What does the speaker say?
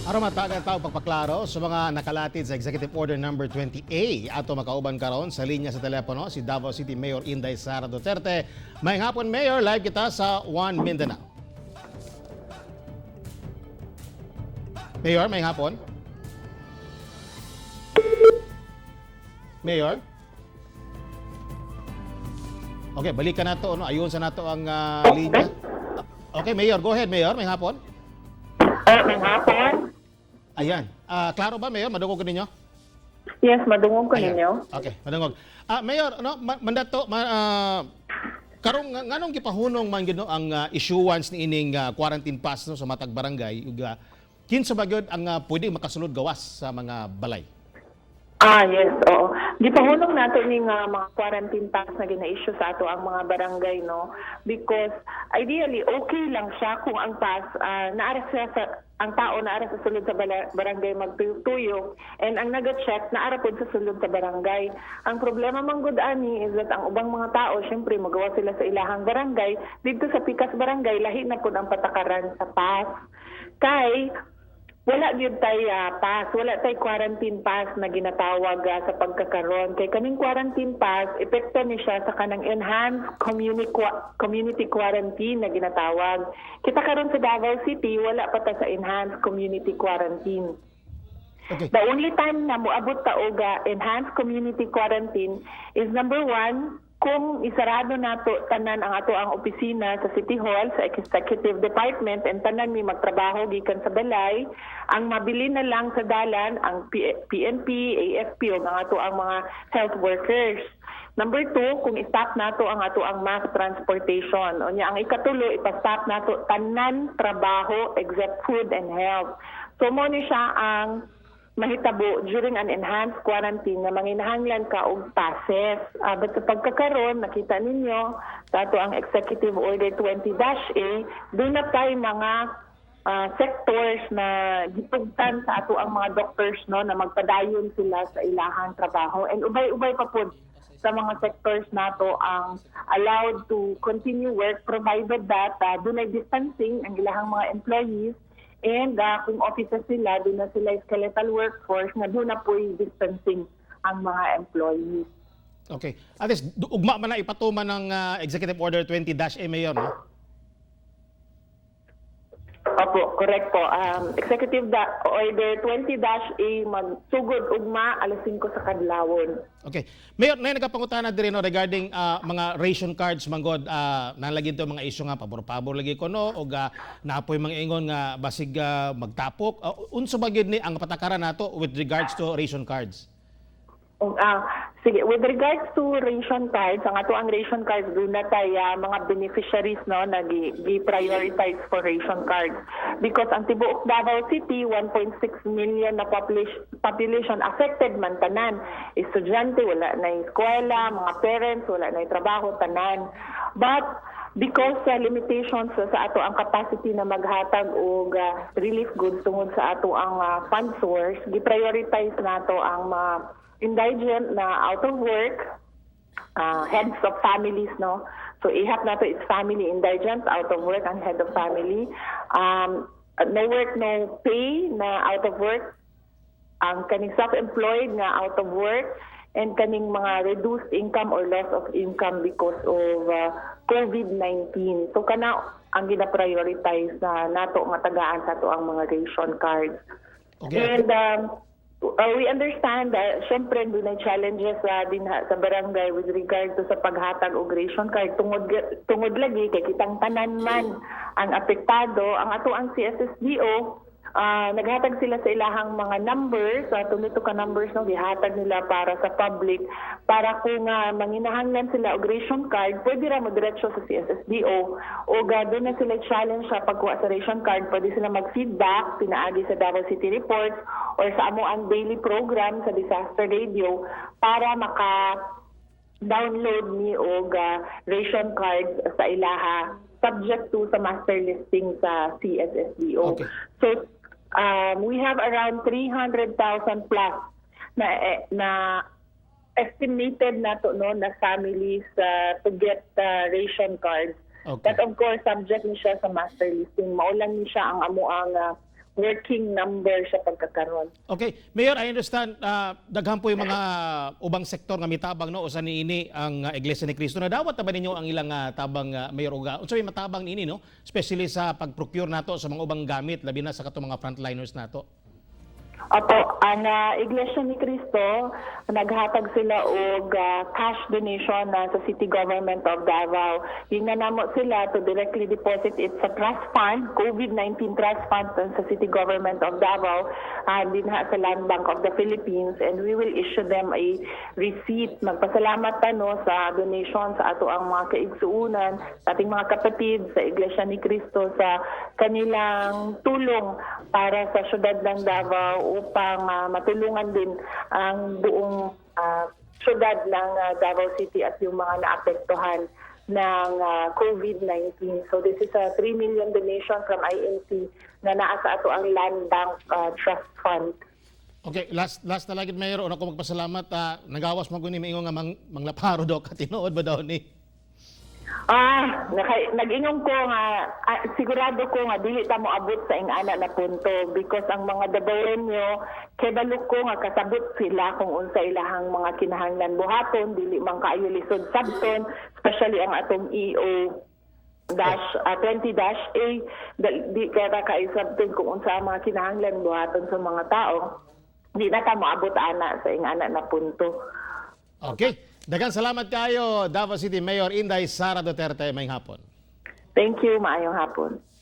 Aron matagan tao pagpaklaro sa mga nakalatid sa Executive Order number 20A ato makauban karon sa linya sa telepono si Davao City Mayor Inday Sara Duterte. May hapon Mayor, live kita sa One Mindanao. Mayor, may hapon. Mayor. Okay, balikan na to, no? Ayun sa nato ang linya. Okay, Mayor, go ahead Mayor, may hapon. May hapon? Ayan. Klaro ba, Mayor? Madungog ko ninyo? Yes, madungog ko Ayan. ninyo. Okay, madungog. Mayor, no, mandato, karong nganong gipahunong man gid no ang issuance ni ining quarantine pass no sa matag barangay ug kinsa ba gyud ang pwedeng makasulod gawas sa mga balay? Yes, oo. Gipahunong nato ning mga quarantine pass na gina-issue sa ato ang mga barangay, no? Because ideally, okay lang siya kung ang pass, ang tao naara sa sulod sa barangay magtuyok and ang naga-check naara pod sa sulod sa barangay. Ang problema man gud ani is that ang ubang mga tao, syempre magawa sila sa ilahang barangay, dito sa pikas barangay lahi na pod ang patakaran sa pass. Kay wala gyud tay pass, wala tay quarantine pass na ginatawag sa pagkakaron. Kay kaning quarantine pass, epekto ni siya sa kanang enhanced community quarantine na ginatawag. Kita karon sa Davao City, wala pa ta sa enhanced community quarantine. Okay. The only time na moabot ta og enhanced community quarantine is number 1, kung isarado nato tanan ang ato ang opisina sa City Hall, sa Executive Department, and tanan mi magtrabaho gikan sa balay, ang mabili na lang sa dalan ang PNP, AFP o ang ato ang mga health workers. Number 2, kung i-stop nato ang ato ang mass transportation. O niya, ang ikatulo, ipa-stop nato tanan trabaho except food and health. So mo ni siya ang mahitabo during an enhanced quarantine na manginahanglan ka og passes. But sa pagkakaroon, nakita ninyo sa ato ang Executive Order 20-A, doon na tayo mga sectors na gitugtan sa ato ang mga doctors, no, na magpadayon sila sa ilahang trabaho. And ubay-ubay pa po sa mga sectors nato ang allowed to continue work provided that doon ay distancing ang ilahang mga employees. And kung offices sila, doon na sila skeletal workforce na doon na po distancing ang mga employees. Okay. At least ugma man na ipatuman ng Executive Order 20-A Mayor, no? Opo, correct po. Executive Order 20-A magsugod ugma alas 5 sa kadlawon. Okay. Mayor, na nagapangutana diri no regarding mga ration cards manggod nalagi to mga isyu nga pabor-pabor lagi ko no og naapoy mga ingon nga basig magtapok. Unsa ba gyud ni ang patakaran nato with regards to ration cards? Sige, with regards to ration cards, ang ato ang ration cards doon na tayo mga beneficiaries, no, na gi-prioritize for ration cards. Because ang tibuok Davao City, 1.6 million na population affected man tanan. Estudyante, wala na eskwela, mga parents, wala na trabaho, tanan. But because sa limitations sa ato ang capacity na maghatag og relief goods tungod sa ato ang fund source, gi-prioritize nato ang indigent na out of work, heads of families, no? So ihap nato is family indigent, out of work, and head of family. No work, no pay na out of work, ang kaning self-employed nga out of work, and kaning mga reduced income or loss of income because of COVID-19. So kana ang gina-prioritize na nato nga tagaan sa ato ang mga ration cards. Okay. And we understand that syempre doon ay challenges din sa barangay with regard to sa paghatag og ration card tungod lagi kay kitang tanan man ang apektado. Ang ato ang CSSDO naghatag sila sa ilahang mga numbers, tunito ka numbers no gihatag nila para sa public para kung manginahanglan sila og ration card pwede ra mo diretso sa CSSDO o doon na sila challenge sa pagkuha sa ration card, pwede sila mag-feedback pinaagi sa Davao City Reports or sa amo ang daily program sa Disaster Radio para download ni og ration card sa ilaha subject to sa master listing sa CSSDO. Okay. So we have around 300,000 plus na estimated nato no na families to get ration cards. Okay. That of course subject ni siya sa master listing. Maulang ni siya ang amo ang working number sa pagkakaroon. Okay, Mayor, I understand daghan po yung mga ubang sektor nga mitabang no usa niini ang Iglesia ni Cristo na dawat ta ba ninyo ang ilang tabang Mayor uga. Unsa may matabang niini no, especially sa pag-procure nato sa mga ubang gamit labi na sa katong mga frontliners nato. Opo, ang Iglesia ni Cristo, naghatag sila og cash donation sa City Government of Davao. Hinanamo sila to directly deposit it sa trust fund, COVID-19 trust fund sa City Government of Davao, dinha sa Land Bank of the Philippines, and we will issue them a receipt. Magpasalamat ta no sa donation sa ato ang mga kaigsuunan, sa ating mga kapatid sa Iglesia ni Cristo sa kanilang tulong para sa syudad ng Davao upang matulungan din ang buong syudad ng Davao City at yung mga naapektuhan ng COVID-19. So this is a 3 million donation from INC na naa sa ato ang Land Bank Trust Fund. Okay, last na lagi Mayor, una ko magpasalamat nagawas mo guni maingon nga manglaparo daw katinood ba daw ni? Nag-ingong ko nga, sigurado ko nga dili ta mo abot sa ingana na punto because ang mga Davaoenyo kebalo ko nga kasabot sila kung unsa ilahang mga kinahanglan buhaton, dili man kaayo lisod sabton, especially ang atong EO 20-A, di kaya kaayo sabton kung unsa ang mga kinahanglan buhaton sa mga tao. Di na ta mo abot ana sa ingana na punto. Okay. Daghang salamat kayo, Davao City Mayor Inday Sara Duterte, maayong hapon. Thank you, maayong hapon.